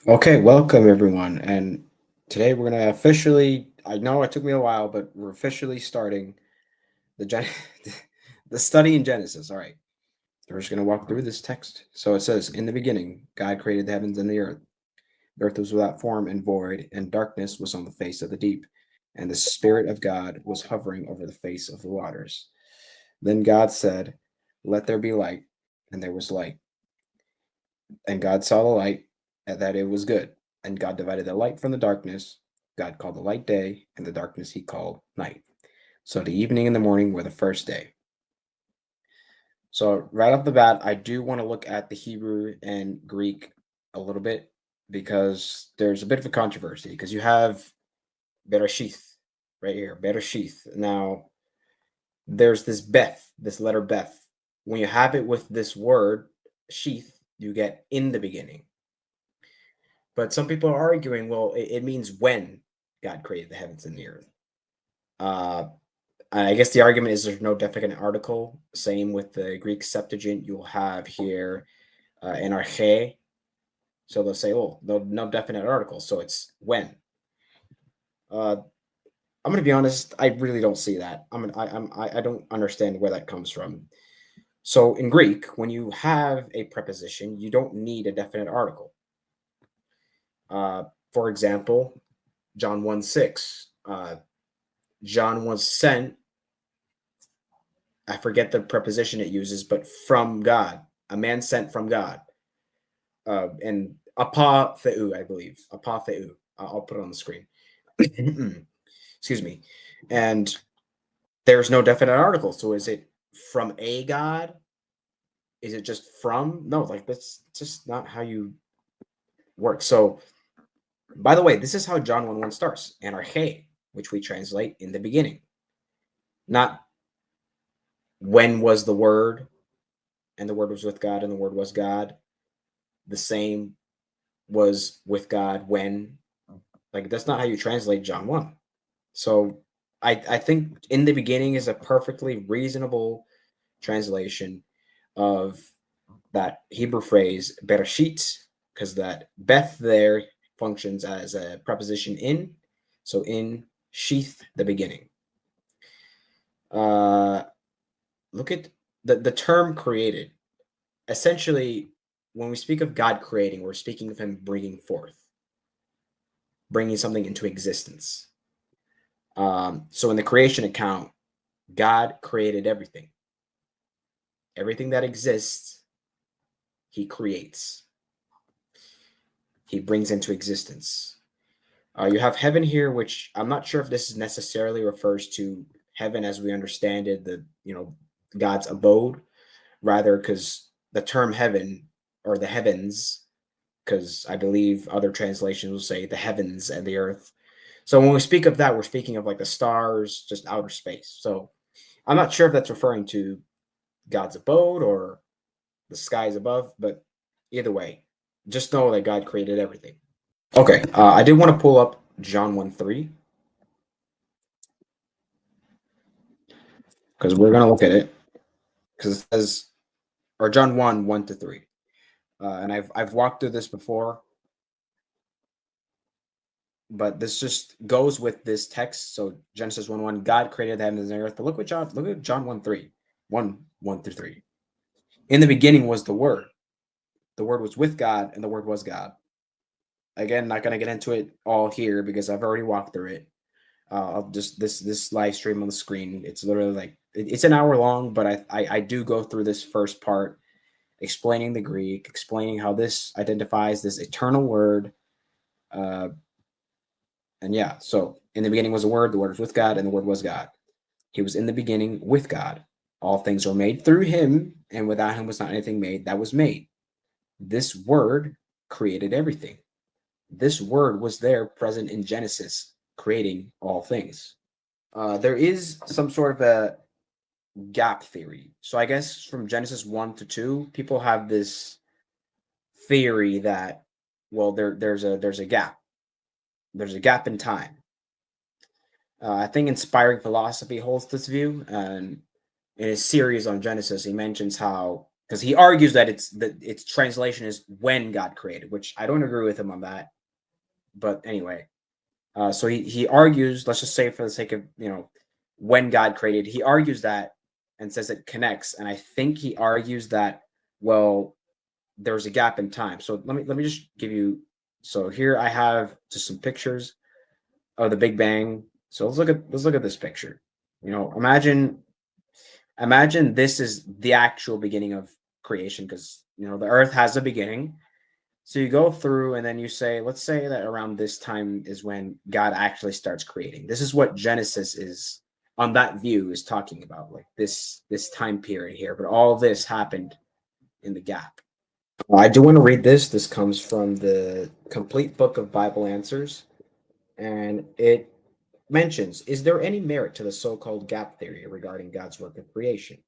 Okay, welcome everyone. And today we're gonna officially, I know it took me a while, but we're officially starting the the study in Genesis. All right. We're just gonna walk through this text. So it says, "In the beginning, God created the heavens and the earth. The earth was without form and void, and darkness was on the face of the deep, and the Spirit of God was hovering over the face of the waters. Then God said, 'Let there be light,' and there was light. And God saw the light, and that it was good. And God divided the light from the darkness. God called the light day, and the darkness he called night. So the evening and the morning were the first day." So right off the bat, I do want to look at the Hebrew and Greek a little bit because there's a bit of a controversy because you have Bereshith right here, Bereshith. Now there's this Beth, this letter Beth. When you have it with this word sheath, you get in the beginning. But some people are arguing, well, it means when God created the heavens and the earth. Uh, I guess the argument is there's no definite article. Same with the Greek Septuagint. You'll have here in arche. So they'll say, oh, no definite article. So it's when. Uh, I'm going to be honest. I really don't see that. I don't understand where that comes from. So in Greek, when you have a preposition, you don't need a definite article. For example, John 1:6. John was sent, I forget the preposition it uses, but from God, a man sent from God. And apatheu, I believe. Apatheu. I'll put it on the screen. Excuse me. And there's no definite article. So is it from a God? Is it just from? No, like that's just not how you work. So, by the way, this is how John 1:1 starts. Anarche, which we translate in the beginning. Not when was the word, and the word was with God, and the word was God. The same was with God when, like, that's not how you translate John 1. So I think in the beginning is a perfectly reasonable translation of that Hebrew phrase Bereshit, because that Beth there functions as a preposition in. So in sheath, the beginning. Uh, Look at the term created. Essentially, when we speak of God creating, we're speaking of him bringing forth, bringing something into existence. So in the creation account, God created everything. Everything that exists, he creates. He brings into existence. You have heaven here, which I'm not sure if this necessarily refers to heaven as we understand it, God's abode, rather because the term heaven or the heavens, because I believe other translations will say the heavens and the earth. So when we speak of that, we're speaking of like the stars, just outer space. So I'm not sure if that's referring to God's abode or the skies above, but either way, just know that God created everything. Okay, I did want to pull up John 1:3 because we're gonna look at it because it says, or John 1:1 to 3, and I've walked through this before, but this just goes with this text. So Genesis 1:1, God created the heavens and the earth. But look at John 1:3, 1:1 through 3. In the beginning was the Word. The Word was with God, and the Word was God. Again, not gonna get into it all here because I've already walked through it. I'll just this live stream on the screen. It's literally like it's an hour long, but I do go through this first part, explaining the Greek, explaining how this identifies this eternal word. Uh, and yeah, so in the beginning was the word was with God, and the word was God. He was in the beginning with God. All things were made through him, and without him was not anything made that was made. This word created everything. This word was there present in Genesis, creating all things. There is some sort of a gap theory. So I guess from Genesis 1 to 2, people have this theory that, well, there's a gap. There's a gap in time. I think Inspiring Philosophy holds this view, and in his series on Genesis, he mentions how because he argues that its translation is when God created, which I don't agree with him on that. But anyway, so he argues. Let's just say for the sake of when God created, he argues that and says it connects. And I think he argues that well, there's a gap in time. So let me just give you. So here I have just some pictures of the Big Bang. So let's look at this picture. Imagine this is the actual beginning of creation, because the Earth has a beginning. So you go through and then you say, let's say that around this time is when God actually starts creating. This is what Genesis is on that view is talking about, like this time period here. But all of this happened in the gap. I do want to read this. This comes from the Complete Book of Bible Answers, and it mentions, is there any merit to the so-called gap theory regarding God's work of creation?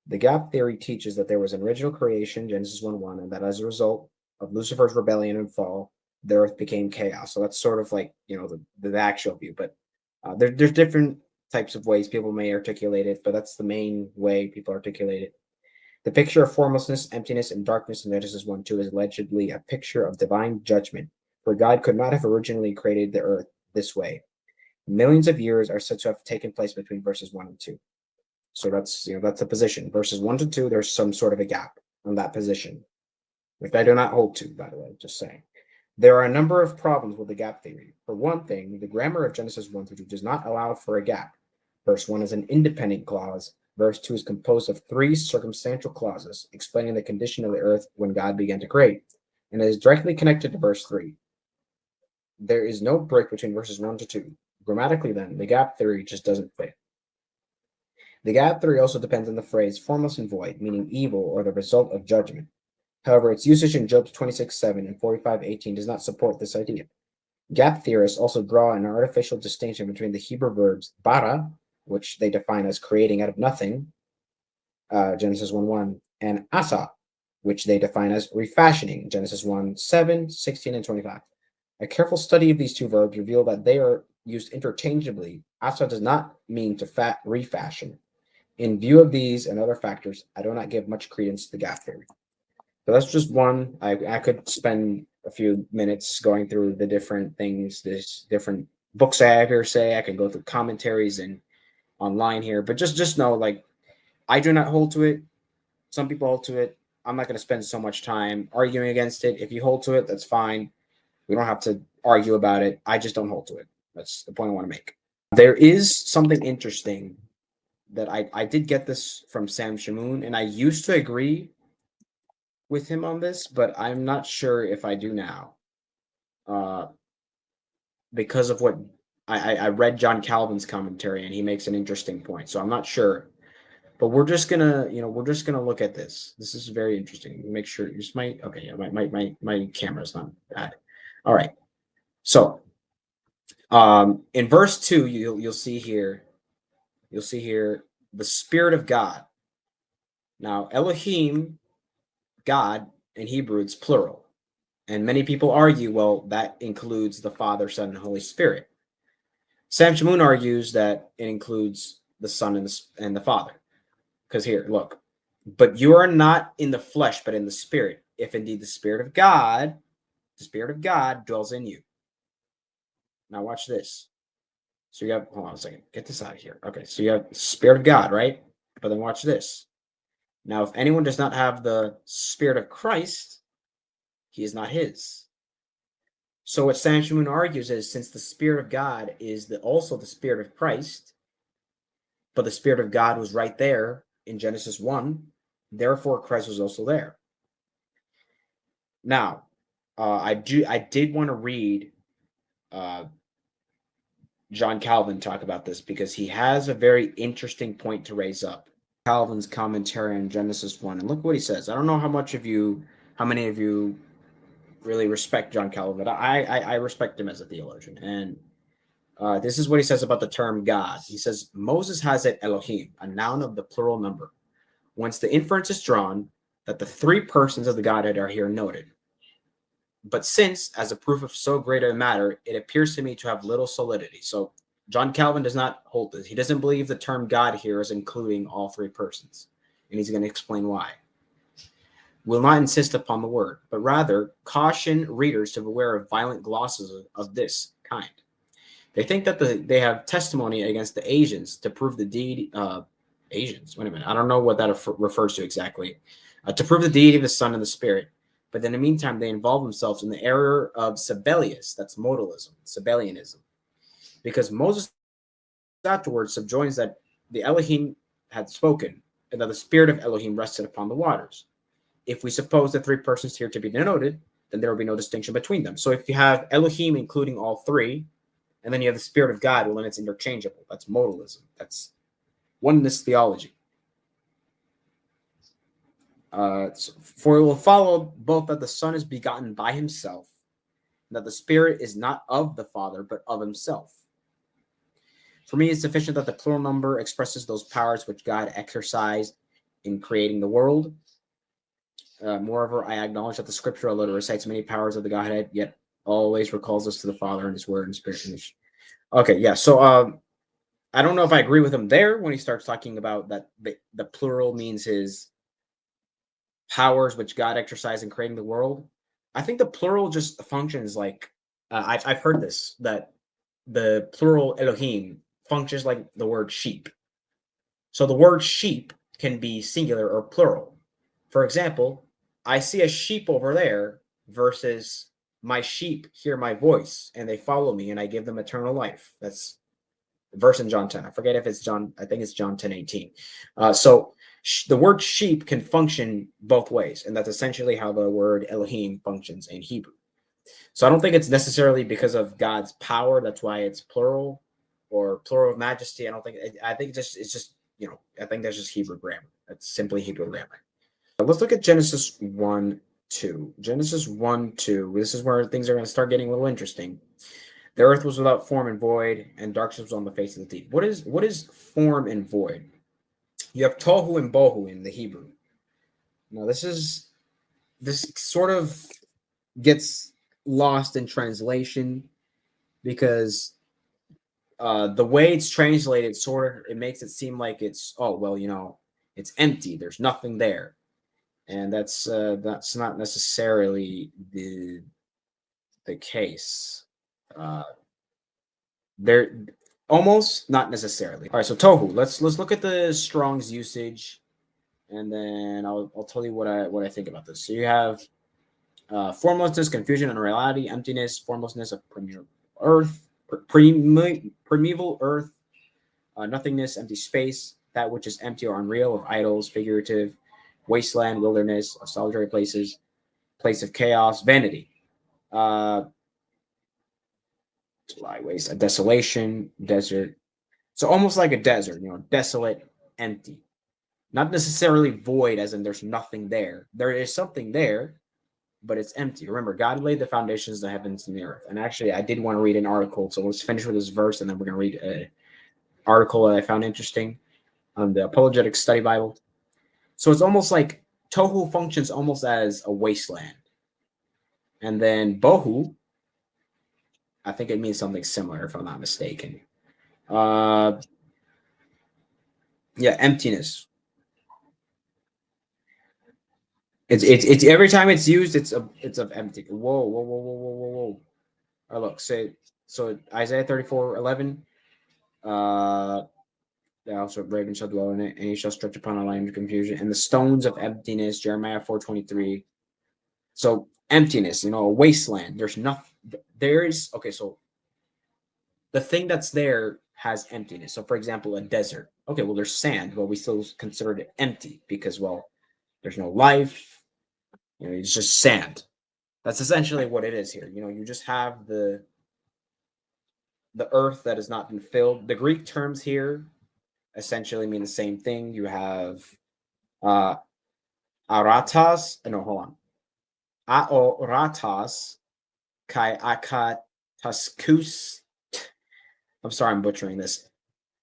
The gap theory teaches that there was an original creation, Genesis 1:1, and that as a result of Lucifer's rebellion and fall, the earth became chaos. So that's sort of like, the actual view. But there's different types of ways people may articulate it, but that's the main way people articulate it. The picture of formlessness, emptiness, and darkness in Genesis 1:2 is allegedly a picture of divine judgment, for God could not have originally created the earth this way. Millions of years are said to have taken place between verses 1 and 2. So that's the position. Verses 1 to 2, there's some sort of a gap on that position, which I do not hold to, by the way, just saying. There are a number of problems with the gap theory. For one thing, the grammar of Genesis 1 through 2 does not allow for a gap. Verse 1 is an independent clause. Verse 2 is composed of 3 circumstantial clauses explaining the condition of the earth when God began to create, and it is directly connected to verse 3. There is no break between verses 1 to 2. Grammatically, then, the gap theory just doesn't fit. The gap theory also depends on the phrase formless and void, meaning evil or the result of judgment. However, its usage in Job 26:7 and 45:18 does not support this idea. Gap theorists also draw an artificial distinction between the Hebrew verbs bara, which they define as creating out of nothing, Genesis 1:1, and asa, which they define as refashioning, Genesis 1:7, 16, and 25. A careful study of these two verbs reveals that they are used interchangeably. Asa does not mean to refashion. In view of these and other factors, I do not give much credence to the gap theory. So that's just one. I could spend a few minutes going through the different things, this different books I ever say. I could go through commentaries and online here, but just know, like, I do not hold to it. Some people hold to it. I'm not going to spend so much time arguing against it. If you hold to it, that's fine. We don't have to argue about it. I just don't hold to it. That's the point I want to make. There is something interesting that I did get this from Sam Shamoon, and I used to agree with him on this, but I'm not sure if I do now, uh, because of what I read John Calvin's commentary, and he makes an interesting point. So I'm not sure, but we're just gonna look at this. This is very interesting. Make sure you just might. Okay, yeah, my camera's not bad. All right, so in verse 2, you'll see here the Spirit of God. Now Elohim, God, in Hebrew, it's plural. And many people argue, well, that includes the Father, Son, and Holy Spirit. Sam Shamoon argues that it includes the Son and the Father. Because here, look, but you are not in the flesh, but in the Spirit, if indeed the Spirit of God dwells in you. Now watch this. So you have, hold on a second, get this out of here. Okay, so you have the Spirit of God, right? But then watch this. Now, if anyone does not have the Spirit of Christ, he is not his. So what Sam Shamoon argues is, since the Spirit of God is also the Spirit of Christ, but the Spirit of God was right there in Genesis 1, therefore Christ was also there. Now, I did want to read John Calvin talk about this, because he has a very interesting point to raise up. Calvin's commentary on Genesis 1, and look what he says. I don't know how many of you really respect John Calvin, but I respect him as a theologian. And this is what he says about the term God. He says, Moses has it Elohim, a noun of the plural number, whence the inference is drawn that the 3 persons of the Godhead are here noted. But since, as a proof of so great a matter, it appears to me to have little solidity. So John Calvin does not hold this. He doesn't believe the term God here is including all 3 persons. And he's going to explain why. will not insist upon the word, but rather caution readers to beware of violent glosses of this kind. They think that they have testimony against the Asians to prove the deity. Asians. Wait a minute. I don't know what that refers to exactly. To prove the deity of the Son and the Spirit. But in the meantime, they involve themselves in the error of Sabellius. That's modalism, Sabellianism. Because Moses afterwards subjoins that the Elohim had spoken and that the Spirit of Elohim rested upon the waters. If we suppose the three persons here to be denoted, then there will be no distinction between them. So if you have Elohim including all three, and then you have the Spirit of God, well, then it's interchangeable. That's modalism. That's oneness theology. For it will follow both that the Son is begotten by himself, and that the Spirit is not of the Father, but of himself. For me, it's sufficient that the plural number expresses those powers which God exercised in creating the world. Moreover, I acknowledge that the scripture, although it recites many powers of the Godhead, yet always recalls us to the Father and his word and spirit. Okay, yeah. So I don't know if I agree with him there when he starts talking about that the plural means his powers which God exercised in creating the world. I think the plural just functions like I've heard this, that the plural Elohim functions like the word sheep. So the word sheep can be singular or plural. For example, I see a sheep over there versus my sheep hear my voice and they follow me and I give them eternal life. That's verse in John 10. I forget if it's John, I think it's John 10:18. So the word sheep can function both ways, and that's essentially how the word Elohim functions in Hebrew. So I don't think it's necessarily because of God's power that's why it's plural or plural of majesty. I think it's just I think that's just Hebrew grammar. That's simply Hebrew grammar. Let's look at Genesis 1:2. Genesis 1:2. This is where things are going to start getting a little interesting. The earth was without form and void, and darkness was on the face of the deep. What is form and void? You have tohu and bohu in the Hebrew. Now this sort of gets lost in translation because the way it's translated it makes it seem like it's it's empty. There's nothing there, and that's not necessarily the case. There almost not necessarily. All right, so tohu. Let's look at the Strong's usage, and then I'll tell you what I think about this. So you have formlessness, confusion, unreality, emptiness, formlessness of primeval earth, primeval earth, nothingness, empty space, that which is empty or unreal, of idols, figurative, wasteland, wilderness, of solitary places, place of chaos, vanity. July waste, a desolation, desert. So almost like a desert, desolate, empty. Not necessarily void, as in there's nothing there. There is something there, but it's empty. Remember, God laid the foundations of the heavens and the earth. And actually, I did want to read an article, so let's finish with this verse, and then we're going to read an article that I found interesting on the Apologetic Study Bible. So it's almost like tohu functions almost as a wasteland. And then bohu, I think it means something similar, if I'm not mistaken. Emptiness. It's every time it's used, it's of empty. Whoa. Oh, look, so Isaiah 34:11. Also raven shall dwell in it, and he shall stretch upon a land of confusion, and the stones of emptiness, Jeremiah 4:23. So emptiness, a wasteland. There's nothing. So the thing that's there has emptiness. So for example, a desert. Okay, well there's sand, but we still consider it empty because there's no life. It's just sand. That's essentially what it is here. You just have the earth that has not been filled. The Greek terms here essentially mean the same thing. You have aratas. No, hold on. Aoratas kai akataskus. I'm sorry, I'm butchering this.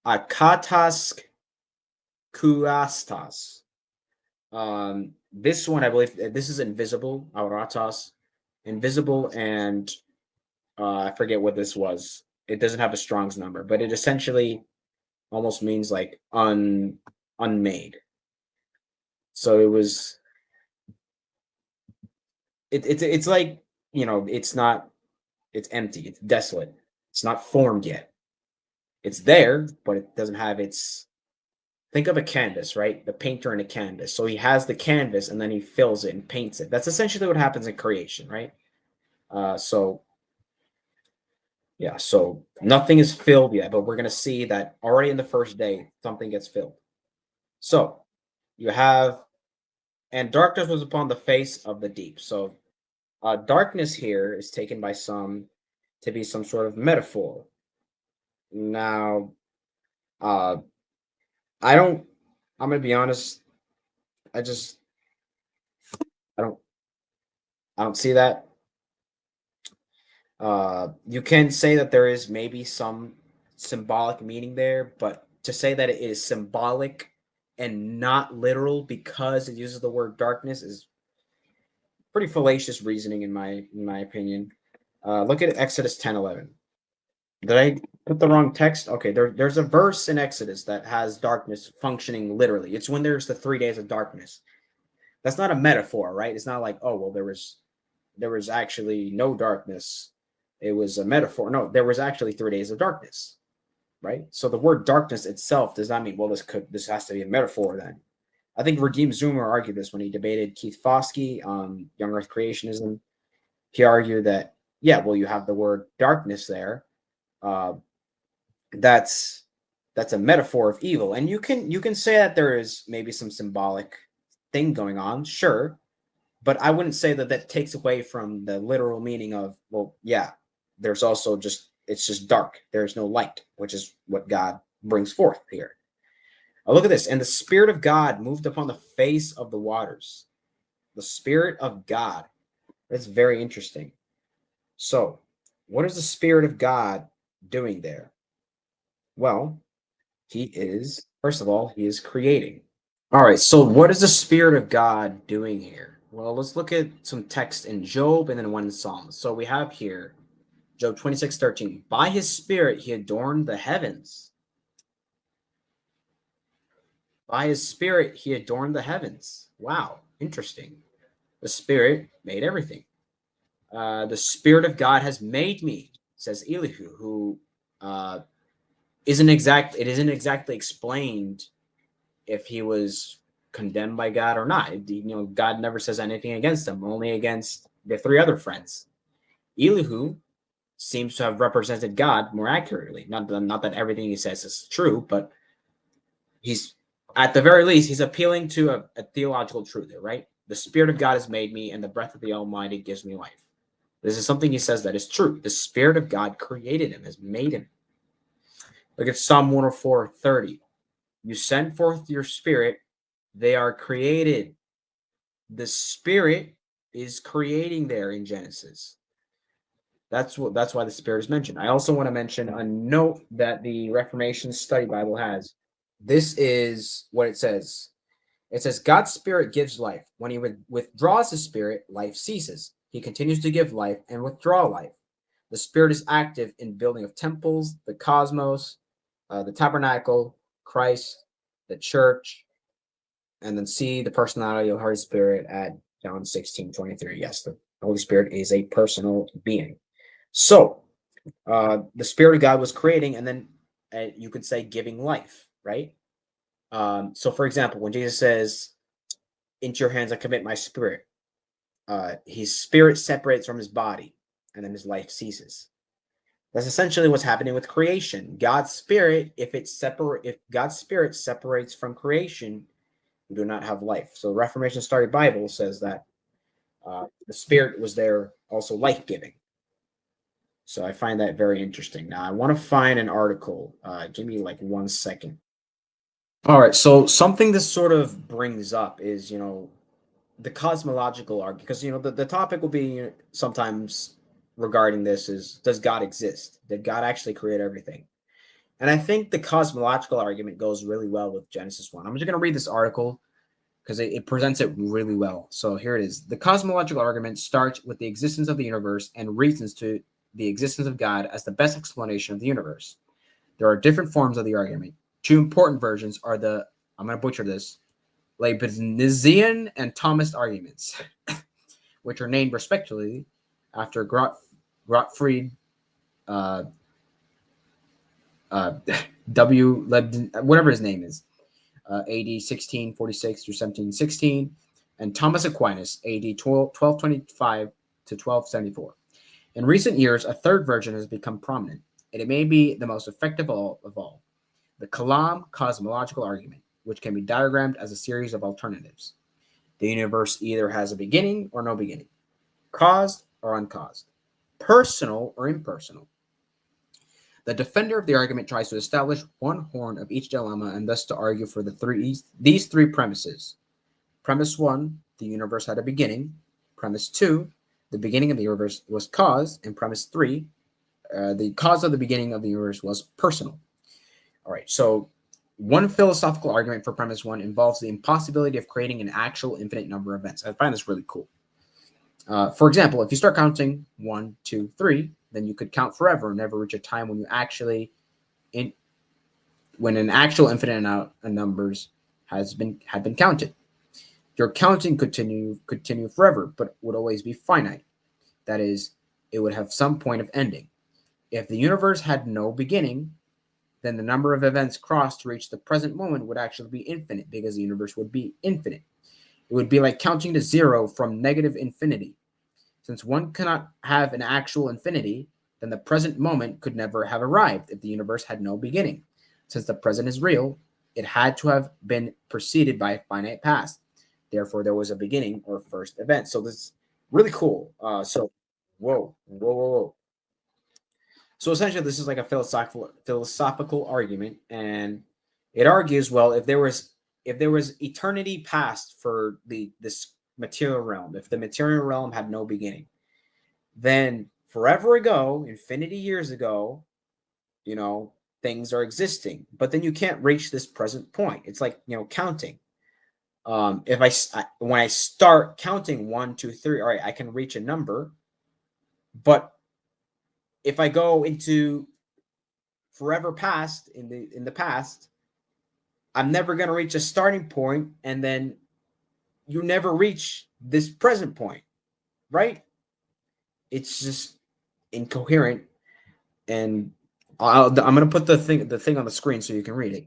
Akatask kuastas. This one, I believe, this is invisible. Aoratas, invisible, and I forget what this was. It doesn't have a Strong's number, but it essentially almost means like unmade. So it was it's like, it's not, it's empty, it's desolate, it's not formed yet. It's there, but it doesn't have its. Think of a canvas, right? The painter in a canvas. So he has the canvas and then he fills it and paints it. That's essentially what happens in creation, right? So yeah, so nothing is filled yet, but we're gonna see that already in the first day something gets filled. So you have, and darkness was upon the face of the deep. So darkness here is taken by some to be some sort of metaphor. Now, uh, I don't. I'm gonna be honest. I just I don't I don't see that. You can say that there is maybe some symbolic meaning there, but to say that it is symbolic and not literal because it uses the word darkness is pretty fallacious reasoning in my opinion. Look at Exodus 10:11. Did I put the wrong text? Okay, there's a verse in Exodus that has darkness functioning literally. It's when there's the 3 days of darkness. That's not a metaphor, right? It's not like, oh well, there was actually no darkness. It was a metaphor. No, there was actually 3 days of darkness, right? So the word darkness itself does not mean, well, this has to be a metaphor then. I think Radim Zoomer argued this when he debated Keith Foskey on Young Earth Creationism. He argued that, yeah, well, you have the word darkness there. Uh, that's that's a metaphor of evil, and you can say that there is maybe some symbolic thing going on, sure, but I wouldn't say that that takes away from the literal meaning of, well, yeah, there's also just, it's just dark. There's no light, which is what God brings forth here. Look at this. And the Spirit of God moved upon the face of the waters. The Spirit of God. That's very interesting. So, what is the Spirit of God doing there? Well, he is, first of all, he is creating. All right, so what is the Spirit of God doing here? Well, let's look at some text in Job and then one in Psalms. So we have here Job 26:13. By his Spirit he adorned the heavens. By his Spirit he adorned the heavens. Wow, interesting. The Spirit made everything. The Spirit of God has made me, says Elihu, who it isn't exactly explained if he was condemned by God or not. God never says anything against him, only against the three other friends. Elihu seems to have represented God more accurately. Not that everything he says is true, but he's, at the very least, he's appealing to a theological truth there, right? The Spirit of God has made me, and the breath of the Almighty gives me life. This is something he says that is true. The Spirit of God created him, has made him. Look at Psalm 104:30. You send forth your Spirit, they are created. The Spirit is creating there in Genesis. That's why the Spirit is mentioned. I also want to mention a note that the Reformation Study Bible has. This is what it says. It says, God's Spirit gives life. When he withdraws his Spirit, life ceases. He continues to give life and withdraw life. The Spirit is active in building of temples, the cosmos, the tabernacle, Christ, the church, and then see the personality of the Holy Spirit at John 16:23. Yes, the Holy Spirit is a personal being. So the Spirit of God was creating, and then you could say giving life, right? So, for example, when Jesus says, into your hands I commit my spirit, his spirit separates from his body, and then his life ceases. That's essentially what's happening with creation. God's spirit, if God's spirit separates from creation, you do not have life. So, the Reformation Study Bible says that the spirit was there also life giving. So I find that very interesting. Now I want to find an article. Give me like 1 second. All right. So something this sort of brings up is, the cosmological argument, because the topic will be sometimes regarding this is, does God exist? Did God actually create everything? And I think the cosmological argument goes really well with Genesis 1. I'm just going to read this article because it presents it really well. So here it is. The cosmological argument starts with the existence of the universe and reasons to the existence of God as the best explanation of the universe. There are different forms of the argument. Two important versions are I'm going to butcher this, Leibnizian and Thomist arguments. which are named respectively after Gottfried uh, uh, W. whatever his name is, AD 1646 through 1716, and Thomas Aquinas, AD 1225 to 1274. In recent years, a third version has become prominent, and it may be the most effective of all, the Kalam cosmological argument, which can be diagrammed as a series of alternatives. The universe either has a beginning or no beginning, caused or uncaused, personal or impersonal. The defender of the argument tries to establish one horn of each dilemma and thus to argue for these three premises. Premise 1, the universe had a beginning. Premise 2, the beginning of the universe was caused. And premise 3, the cause of the beginning of the universe was personal. All right, so one philosophical argument for premise 1 involves the impossibility of creating an actual infinite number of events. I find this really cool. For example, if you start counting 1, 2, 3, then you could count forever and never reach a time when when an actual infinite amount of numbers had been counted. Your counting could continue forever, but would always be finite. That is, it would have some point of ending. If the universe had no beginning, then the number of events crossed to reach the present moment would actually be infinite because the universe would be infinite. It would be like counting to zero from negative infinity. Since one cannot have an actual infinity, then the present moment could never have arrived if the universe had no beginning. Since the present is real, it had to have been preceded by a finite past. Therefore, there was a beginning or first event. So this is really cool. Whoa. So essentially, this is like a philosophical argument, and it argues, well, if there was eternity past for this material realm, if the material realm had no beginning, then forever ago, infinity years ago, things are existing, but then you can't reach this present point. It's like counting. If when I start counting 1, 2, 3, all right, I can reach a number, but if I go into forever past in the past, I'm never going to reach a starting point, and then you never reach this present point, right? It's just incoherent, and I'm going to put the thing on the screen so you can read it.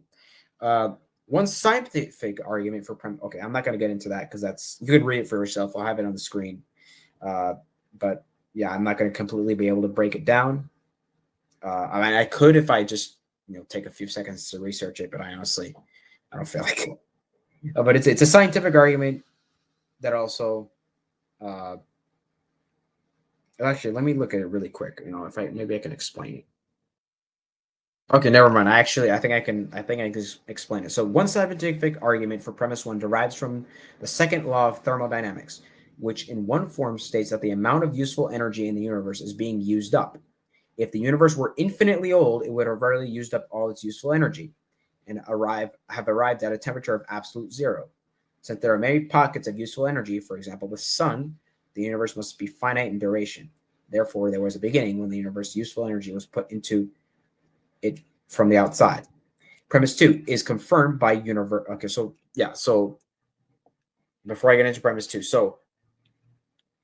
One scientific argument for okay, I'm not going to get into that because you can read it for yourself. I'll have it on the screen, but yeah, I'm not going to completely be able to break it down. I mean, I could if I just take a few seconds to research it, but I don't feel like it. But it's a scientific argument that also. Actually, let me look at it really quick. If maybe I can explain it. Okay, never mind. I think I can just explain it. So one scientific argument for premise 1 derives from the second law of thermodynamics, which in one form states that the amount of useful energy in the universe is being used up. If the universe were infinitely old, it would have rarely used up all its useful energy and have arrived at a temperature of absolute zero. Since there are many pockets of useful energy, for example, the sun, the universe must be finite in duration. Therefore, there was a beginning when the universe's useful energy was put into it from the outside. Premise 2 is confirmed by universe. Okay, so yeah, so before I get into premise 2, so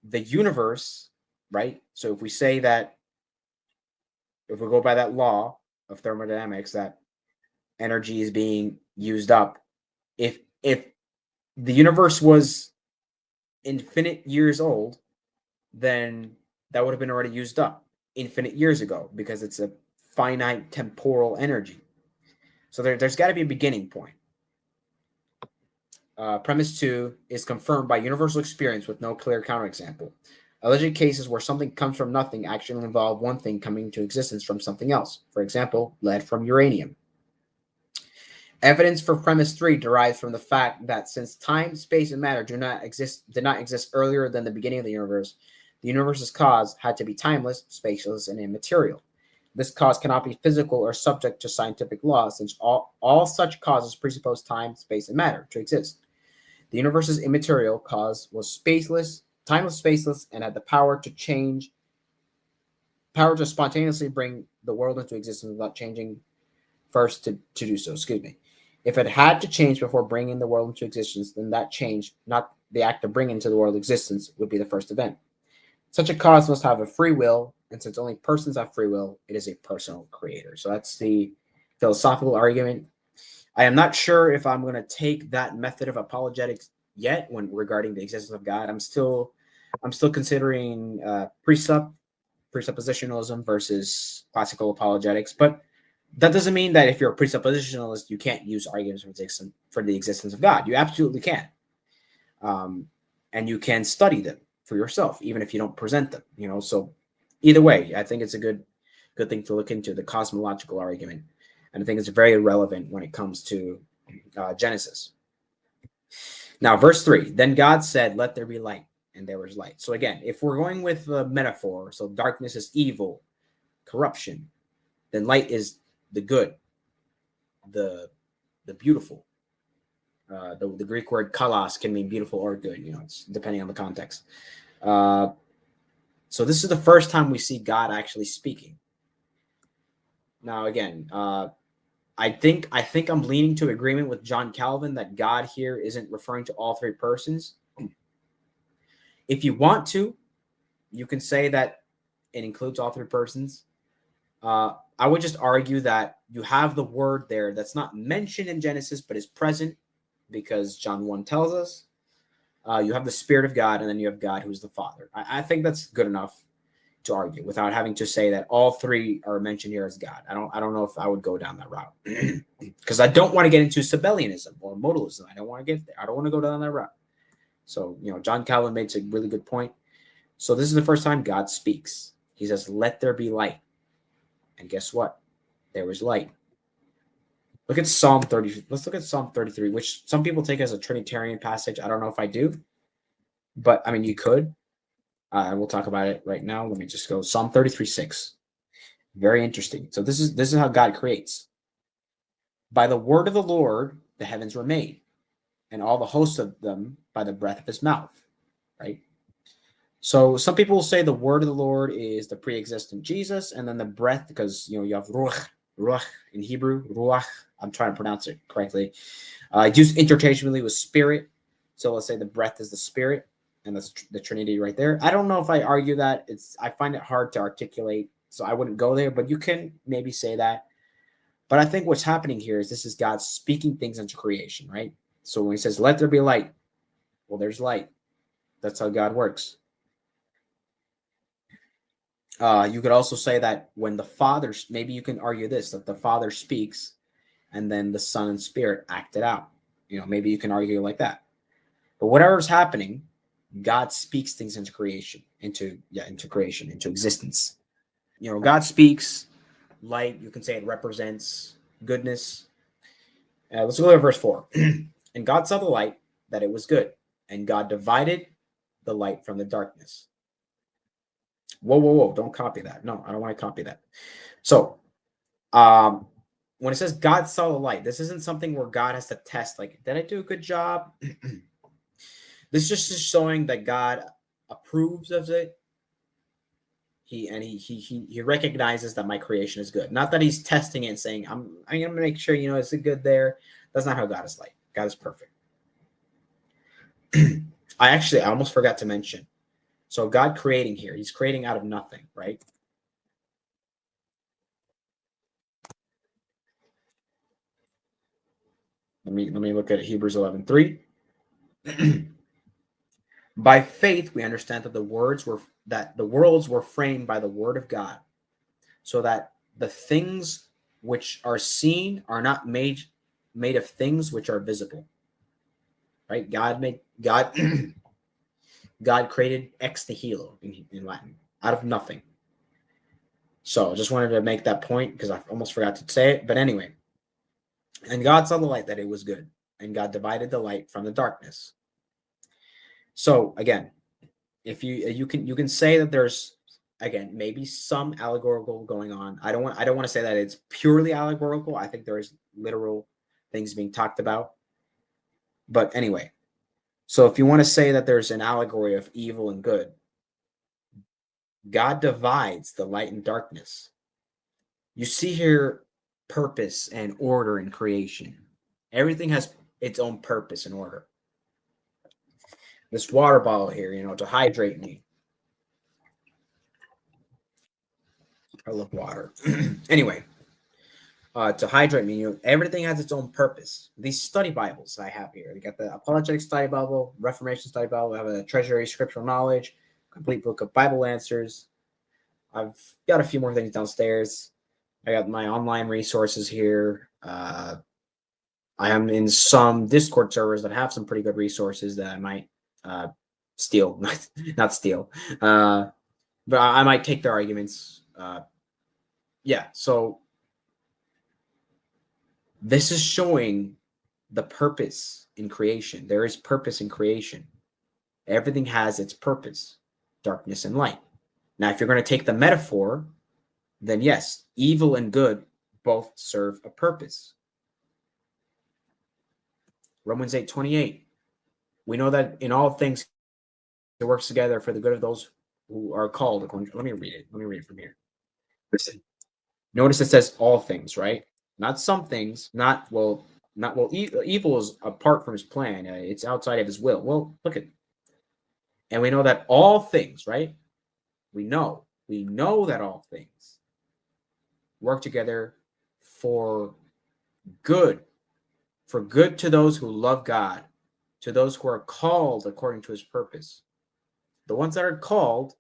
the universe, right? So if we say that, if we go by that law of thermodynamics, that energy is being used up, if the universe was infinite years old, then that would have been already used up infinite years ago because it's a finite temporal energy. So there's got to be a beginning point. Premise 2 is confirmed by universal experience with no clear counterexample. Alleged cases where something comes from nothing actually involve one thing coming into existence from something else. For example, lead from uranium. Evidence for premise 3 derives from the fact that since time, space, and matter did not exist earlier than the beginning of the universe's cause had to be timeless, spaceless, and immaterial. This cause cannot be physical or subject to scientific laws, since all such causes presuppose time, space, and matter to exist. The universe's immaterial cause was timeless, spaceless, and had the power to spontaneously bring the world into existence without changing first to do so. Excuse me. If it had to change before bringing the world into existence, then that change the act of bringing into the world existence would be the first event. Such a cause must have a free will, and since only persons have free will, it is a personal creator. So that's the philosophical argument. I am not sure if I'm going to take that method of apologetics yet when regarding the existence of God. I'm still considering presuppositionalism versus classical apologetics, but that doesn't mean that if you're a presuppositionalist, you can't use arguments for the existence of God. You absolutely can, and you can study them for yourself, even if you don't present them. So either way, I think it's a good thing to look into the cosmological argument, and I think it's very relevant when it comes to Genesis. Now, verse 3, then God said, let there be light, and there was light. So again, if we're going with the metaphor, so darkness is evil, corruption, then light is the good, the beautiful. The Greek word kalos can mean beautiful or good, it's depending on the context. So this is the first time we see God actually speaking. Now, again, I think I'm leaning to agreement with John Calvin that God here isn't referring to all three persons. If you want to, you can say that it includes all three persons. I would just argue that you have the word there that's not mentioned in Genesis but is present because John 1 tells us. You have the Spirit of God, and then you have God who's the Father. I think that's good enough to argue without having to say that all three are mentioned here as God. I don't know if I would go down that route because I don't want to get into Sabellianism or modalism. I don't want to get there. I don't want to go down that route. So, John Calvin makes a really good point. So this is the first time God speaks. He says, let there be light. And guess what? There was light. Look at Psalm 30. Let's look at Psalm 33, which some people take as a Trinitarian passage. I don't know if I do, but I mean, you could. We'll talk about it right now. Let me just go Psalm 33:6. Very interesting. So this is how God creates. By the word of the Lord, the heavens were made, and all the hosts of them by the breath of his mouth. Right. So some people will say the word of the Lord is the pre-existent Jesus, and then the breath, because you have ruach in Hebrew, ruach. I'm trying to pronounce it correctly. Used interchangeably with spirit. So let's say the breath is the spirit, and that's the Trinity right there. I don't know if I argue that. I find it hard to articulate, so I wouldn't go there, but you can maybe say that. But I think what's happening here is this is God speaking things into creation, right? So when he says, let there be light, well, there's light. That's how God works. You could also say that when the Father, maybe you can argue this, that the Father speaks and then the Son and Spirit act it out. Maybe you can argue like that. But whatever's happening, God speaks things into creation, into creation, into existence. God speaks light. You can say it represents goodness. Let's go to verse 4. And God saw the light, that it was good, and God divided the light from the darkness. Whoa. Don't copy that. No, I don't want to copy that. So, when it says God saw the light, this isn't something where God has to test, like, did I do a good job? This just is showing that God approves of it. He recognizes that my creation is good. Not that he's testing it and saying, I'm going to make sure, is it good there? That's not how God is like. God is perfect. I almost forgot to mention. So God creating here, he's creating out of nothing, right? Let me look at Hebrews 11:3. By faith, we understand that the worlds were framed by the word of God, so that the things which are seen are not made of things which are visible. Right? God God created ex nihilo in Latin, out of nothing. So I just wanted to make that point because I almost forgot to say it. But anyway, and God saw the light that it was good, and God divided the light from the darkness. So again, if you can say that there's, again, maybe some allegorical going on. I don't want to say that it's purely allegorical. I think there is literal things being talked about. But anyway, so if you want to say that there's an allegory of evil and good, God divides the light and darkness. You see here purpose and order in creation. Everything has its own purpose and order. this water bottle here, to hydrate me. I love water. Anyway, to hydrate me, everything has its own purpose. These study Bibles I have here, you got the Apologetic Study Bible, Reformation Study Bible, I have a Treasury Scriptural Knowledge, Complete Book of Bible Answers. I've got a few more things downstairs. I got my online resources here. I am in some Discord servers that have some pretty good resources that I might steal, not steal, but I might take their arguments. Yeah, so this is showing the purpose in creation. There is purpose in creation. Everything has its purpose, darkness and light. Now, if you're going to take the metaphor, then yes, evil and good both serve a purpose. Romans 8:28. We know that in all things it works together for the good of those who are called. Let me read it. Let me read it from here. Listen. Notice it says all things, right? Not some things. Not well. Evil is apart from his plan. It's outside of his will. Well, look at, and we know that all things, right? We know that all things work together for good, to those who love God, to those who are called according to his purpose. The ones that are called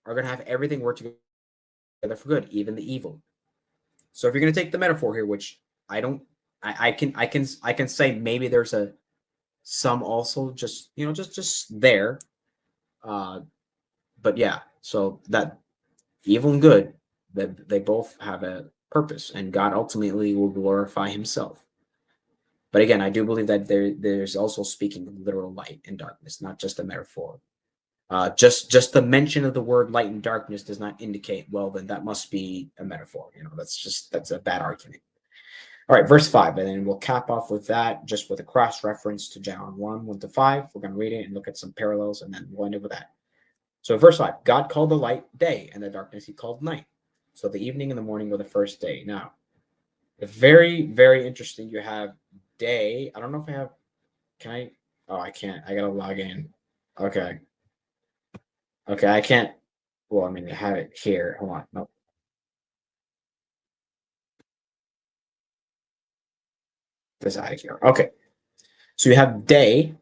are going to have everything work together for good, even the evil. So if you're going to take the metaphor here, which I don't, I can say maybe there's some also just just there, but yeah. So that evil and good, that they both have a purpose, and God ultimately will glorify Himself. But again, I do believe that there's also speaking of literal light and darkness, not just a metaphor. Just the mention of the word light and darkness does not indicate, well, then that must be a metaphor. That's a bad argument. All right, verse 5, and then we'll cap off with that, just with a cross reference to John 1 to 5. We're going to read it and look at some parallels, and then we'll end it with that. So, verse 5, God called the light day, and the darkness He called night. So, the evening and the morning were the first day. Now, very, very interesting. You have day. I don't know if I have. Can I? Oh, I can't. I got to log in. Okay. Okay, I can't. Well, I mean, I have it here. Hold on. No, this out of here. Okay. So you have day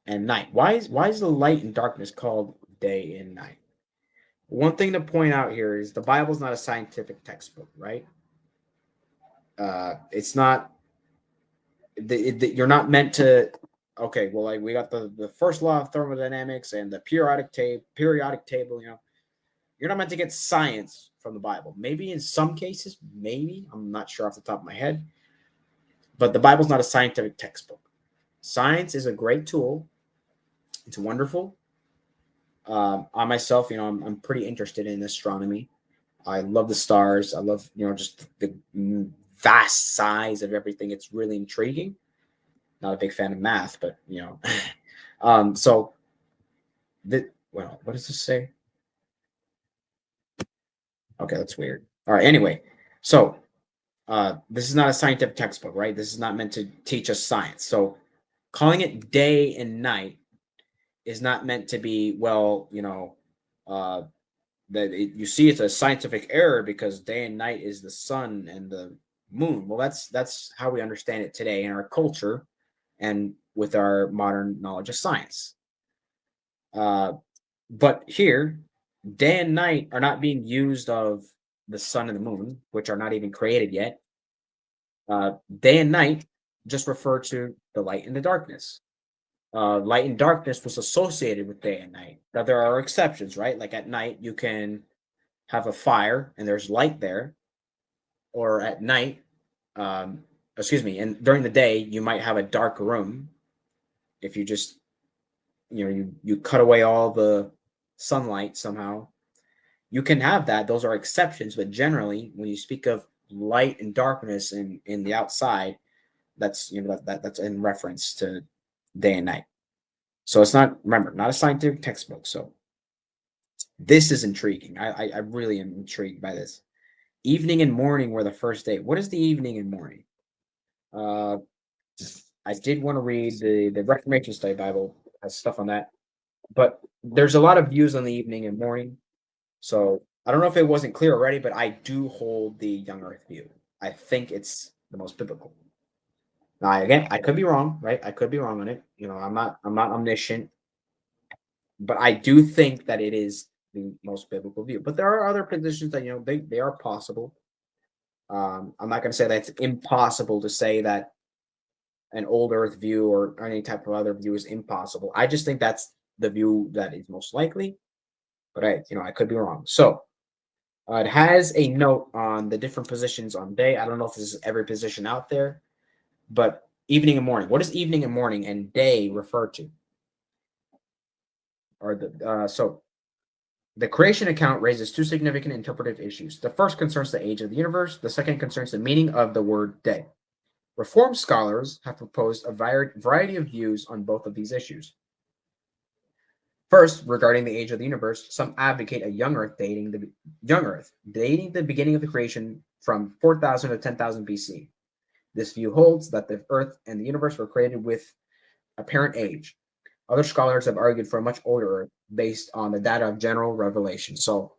and night. Why is the light and darkness called day and night? One thing to point out here is the Bible's not a scientific textbook, right? It's not. You're not meant to. Okay, well, like we got the first law of thermodynamics and the periodic table. You're not meant to get science from the Bible. Maybe in some cases, maybe I'm not sure off the top of my head, but the Bible's not a scientific textbook. Science is a great tool. It's wonderful. I myself, I'm pretty interested in astronomy. I love the stars. I love, just the vast size of everything. It's really intriguing. Not a big fan of math, but so what does this say? Okay, that's weird. All right. Anyway, so this is not a scientific textbook, right? This is not meant to teach us science. So calling it day and night is not meant to be, well, uh, you see it's a scientific error because day and night is the sun and the moon. Well, that's how we understand it today in our culture and with our modern knowledge of science. But here, day and night are not being used of the sun and the moon, which are not even created yet. Day and night just refer to the light and the darkness. Light and darkness was associated with day and night. Now there are exceptions, right? Like at night, you can have a fire and there's light there, or at night, excuse me, and during the day, you might have a dark room. If you just, you cut away all the sunlight somehow, you can have that. Those are exceptions, but generally, when you speak of light and darkness in the outside, that's that's in reference to day and night. So it's not, remember, not a scientific textbook. So this is intriguing. I really am intrigued by this. Evening and morning were the first day. What is the evening and morning? Uh, I did want to read the Reformation Study Bible has stuff on that. But there's a lot of views on the evening and morning. So I don't know if it wasn't clear already, but I do hold the young Earth view. I think it's the most biblical. Now, again, I could be wrong, right? I could be wrong on it. I'm not omniscient, but I do think that it is the most biblical view. But there are other positions that they are possible. I'm not going to say that it's impossible to say that an old Earth view or any type of other view is impossible. I just think that's the view that is most likely. But I could be wrong. So it has a note on the different positions on day. I don't know if this is every position out there, but evening and morning. What does evening and morning and day refer to? Or the creation account raises two significant interpretive issues. The first concerns the age of the universe. The second concerns the meaning of the word day. Reformed scholars have proposed a variety of views on both of these issues. First, regarding the age of the universe, some advocate a young Earth dating the beginning of the creation from 4,000 to 10,000 BC. This view holds that the Earth and the universe were created with apparent age. Other scholars have argued for a much older Earth based on the data of general revelation. So,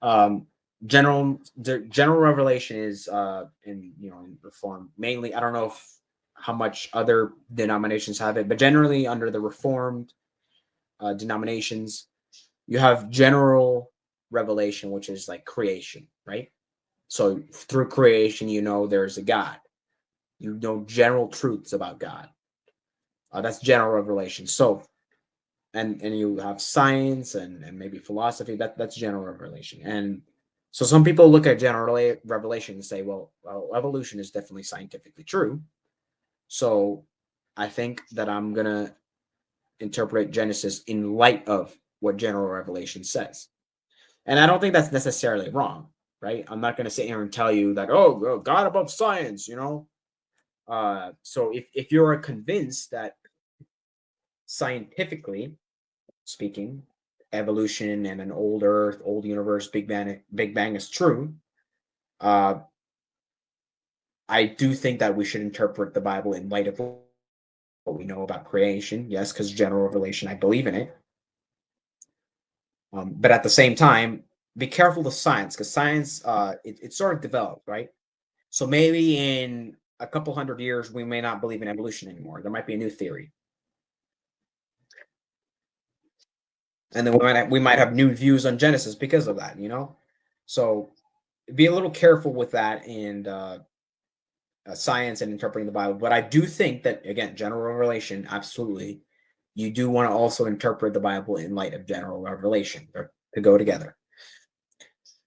um, general revelation is in Reform mainly. I don't know how much other denominations have it, but generally under the Reformed denominations, you have general revelation, which is like creation, right? So through creation, there's a God. You know general truths about God. That's general revelation. So, and you have science and maybe philosophy. That's general revelation. And so some people look at general revelation and say, well, evolution is definitely scientifically true. So I think that I'm gonna interpret Genesis in light of what general revelation says. And I don't think that's necessarily wrong, right? I'm not going to sit here and tell you that, oh, God above science, So if you're convinced that scientifically speaking, evolution and an old Earth, old universe, Big Bang is true, uh, I do think that we should interpret the Bible in light of what we know about creation. Yes, because general revelation, I believe in it. But at the same time, be careful with science because science, it's sort of developed, right? So maybe in a couple hundred years, we may not believe in evolution anymore. There might be a new theory, and then we might have new views on Genesis because of that. So be a little careful with that and science and interpreting the Bible. But I do think that again, general revelation, absolutely, you do want to also interpret the Bible in light of general revelation to go together.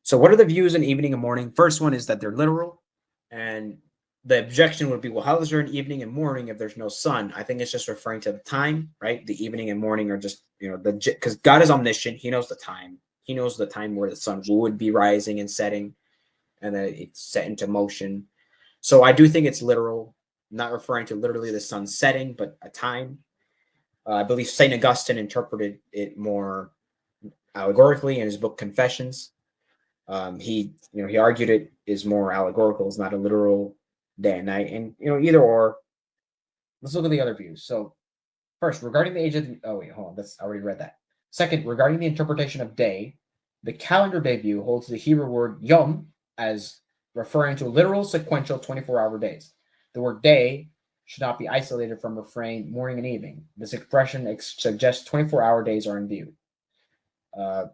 So, what are the views in evening and morning? First one is that they're literal, and the objection would be, well, how is there an evening and morning if there's no sun? I think it's just referring to the time, right? The evening and morning are just, because God is omniscient. He knows the time. He knows the time where the sun would be rising and setting, and then it's set into motion. So I do think it's literal, not referring to literally the sun setting, but a time. I believe Saint Augustine interpreted it more allegorically in his book Confessions. He argued it is more allegorical, it's not a literal day and night, and either or. Let's look at the other views. So first, regarding the age of the, oh wait, hold on, that's I already read that. Second, regarding the interpretation of day, the calendar day view holds the Hebrew word yom as referring to literal sequential 24-hour days. The word day should not be isolated from refrain morning and evening. This expression suggests 24-hour days are in view. Uh,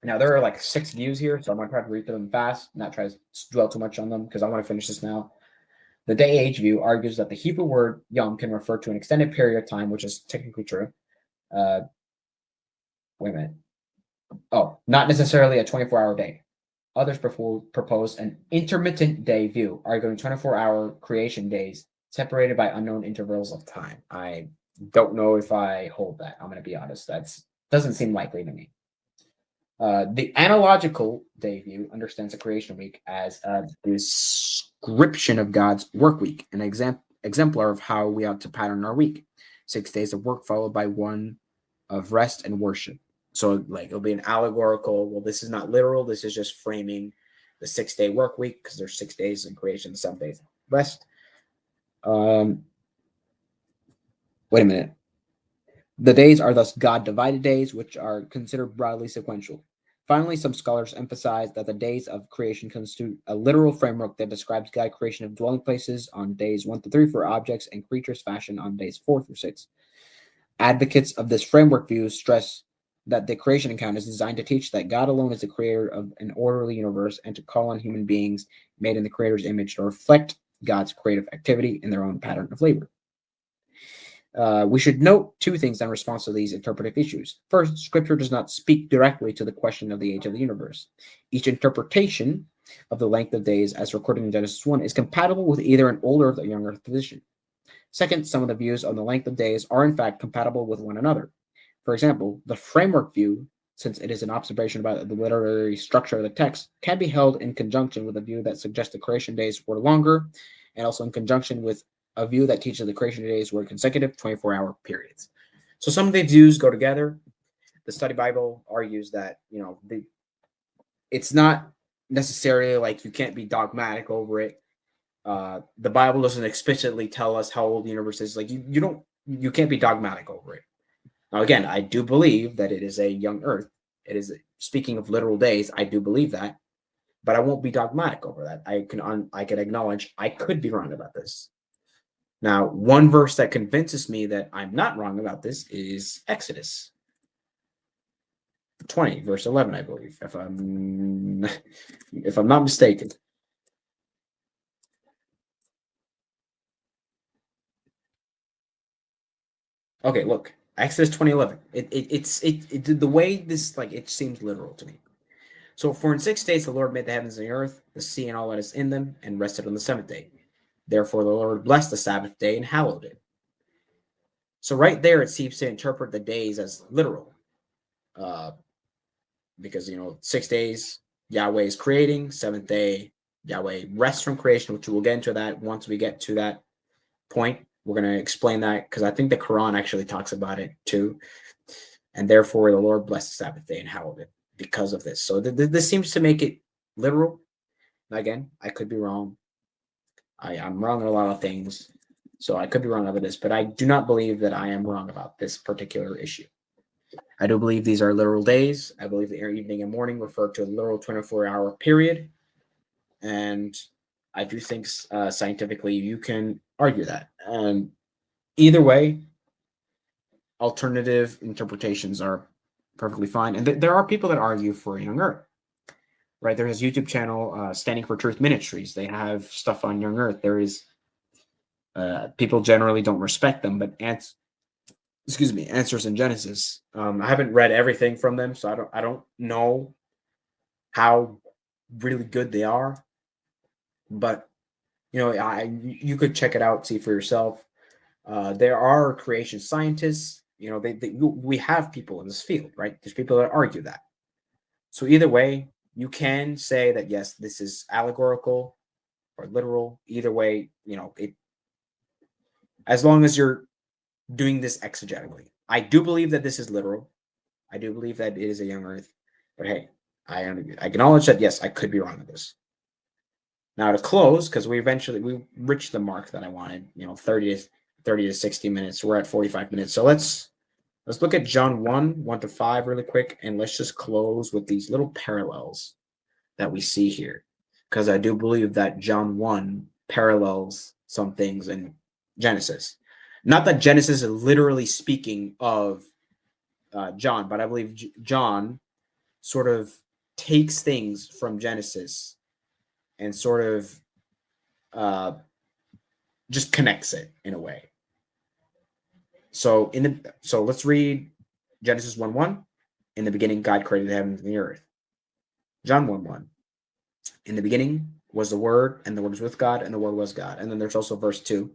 Now there are like 6 views here, so I'm gonna try to read through them fast, not try to dwell too much on them because I want to finish this now. The day age view argues that the Hebrew word yom can refer to an extended period of time, which is technically true. Uh, Wait a minute. Oh, not necessarily a 24-hour day. Others propose an intermittent day view, arguing 24-hour creation days separated by unknown intervals of time. I don't know if I hold that. I'm going to be honest. That doesn't seem likely to me. The analogical day view understands the creation week as a description of God's work week, an exemplar of how we ought to pattern our week. 6 days of work followed by one of rest and worship. So, like, it'll be an allegorical. Well, this is not literal. This is just framing the 6-day work week because there's 6 days in creation, 7 days rest. Wait a minute. The days are thus God-divided days, which are considered broadly sequential. Finally, some scholars emphasize that the days of creation constitute a literal framework that describes God's creation of dwelling places on days 1 to 3 for objects and creatures fashioned on days 4 through 6. Advocates of this framework view stress that the creation account is designed to teach that God alone is the creator of an orderly universe and to call on human beings made in the creator's image to reflect God's creative activity in their own pattern of labor. We should note two things in response to these interpretive issues. First, Scripture does not speak directly to the question of the age of the universe. Each interpretation of the length of days, as recorded in Genesis 1, is compatible with either an older or younger position. Second, some of the views on the length of days are in fact compatible with one another. For example, the framework view, since it is an observation about the literary structure of the text, can be held in conjunction with a view that suggests the creation days were longer, and also in conjunction with a view that teaches the creation days were consecutive 24-hour periods. So some of the views go together. The Study Bible argues that, it's not necessarily like you can't be dogmatic over it. The Bible doesn't explicitly tell us how old the universe is. Like you can't be dogmatic over it. Now, again, I do believe that it is a young Earth. It is, speaking of literal days, I do believe that, but I won't be dogmatic over that. I can acknowledge I could be wrong about this. Now, one verse that convinces me that I'm not wrong about this is Exodus 20, verse 11, I believe, if I'm not mistaken. Okay, look, Exodus 20:11. The way this, like, it seems literal to me. So, for in 6 days the Lord made the heavens and the earth, the sea and all that is in them, and rested on the seventh day. Therefore the Lord blessed the Sabbath day and hallowed it. So right there it seems to interpret the days as literal. Because 6 days Yahweh is creating, seventh day Yahweh rests from creation, which we'll get into that once we get to that point. We're going to explain that because I think the Quran actually talks about it too. And therefore the Lord blessed the Sabbath day and hallowed it because of this. So this seems to make it literal. Again, I could be wrong. I'm wrong on a lot of things, so I could be wrong about this, but I do not believe that I am wrong about this particular issue. I do believe these are literal days. I believe the evening and morning refer to a literal 24-hour period, and I do think scientifically you can argue that. Either way, alternative interpretations are perfectly fine, and there are people that argue for a young Earth. Right, there's a YouTube channel, Standing for Truth Ministries. They have stuff on young Earth. There is people generally don't respect them, but answers in Genesis. I haven't read everything from them, so I don't know how really good they are. But you could check it out, see for yourself. There are creation scientists. We have people in this field, right? There's people that argue that. So either way, you can say that yes, this is allegorical or literal. Either way, as long as you're doing this exegetically. I do believe that this is literal. I do believe that it is a young Earth. But hey, I acknowledge that yes, I could be wrong with this. Now to close, because we reached the mark that I wanted. 30 to 60 minutes. We're at 45 minutes. So let's look at John 1 to 5 really quick, and let's just close with these little parallels that we see here, because I do believe that John 1 parallels some things in Genesis. Not that Genesis is literally speaking of John, but I believe John sort of takes things from Genesis and sort of just connects it in a way. So let's read Genesis 1:1. In the beginning, God created the heavens and the earth. John 1:1. In the beginning was the Word, and the Word was with God, and the Word was God. And then there's also verse 2.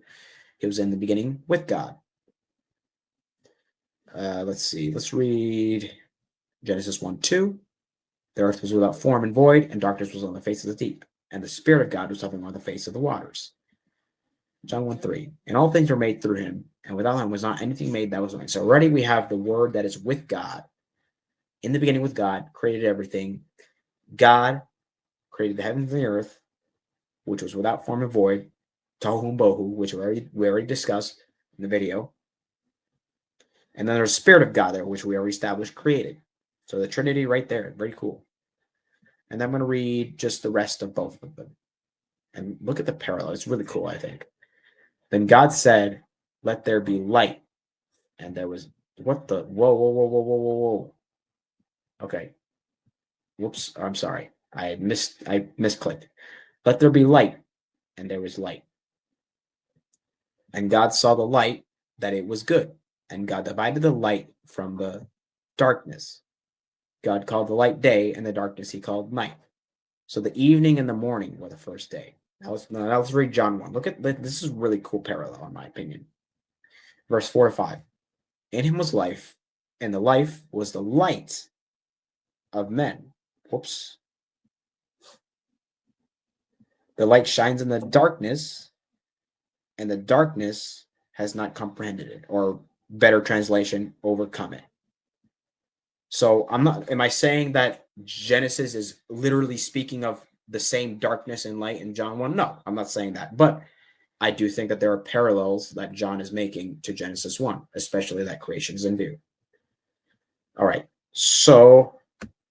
It was in the beginning with God. Let's see. Let's read Genesis 1:2. The earth was without form and void, and darkness was on the face of the deep, and the Spirit of God was hovering on the face of the waters. John 1:3. And all things were made through him, and without him was not anything made that was made. So already we have the Word that is with God. In the beginning with God, created everything. God created the heavens and the earth, which was without form and void. Tohu and Bohu, which we already discussed in the video. And then there's the Spirit of God there, which we already established created. So the Trinity right there, very cool. And I'm going to read just the rest of both of them. And look at the parallel. It's really cool, I think. Then God said, let there be light. And there was, what the, whoa. Okay. Whoops, I'm sorry. I misclicked. Let there be light. And there was light. And God saw the light, that it was good. And God divided the light from the darkness. God called the light day, and the darkness he called night. So the evening and the morning were the first day. Now let's read John 1. Look at this is a really cool parallel, in my opinion. Verse 4 to 5. In him was life, and the life was the light of men. Whoops. The light shines in the darkness, and the darkness has not comprehended it, or better translation, overcome it. So am I saying that Genesis is literally speaking of the same darkness and light in John 1? No, I'm not saying that. But I do think that there are parallels that John is making to Genesis 1, especially that creation is in view. All right. So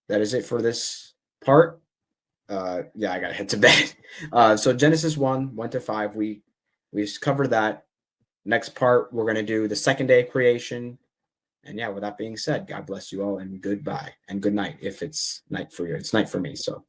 that is it for this part. Yeah, I gotta head to bed. So Genesis 1 to 5, we covered that. Next part, we're gonna do the second day of creation. And yeah, with that being said, God bless you all and goodbye and good night if it's night for you. It's night for me. So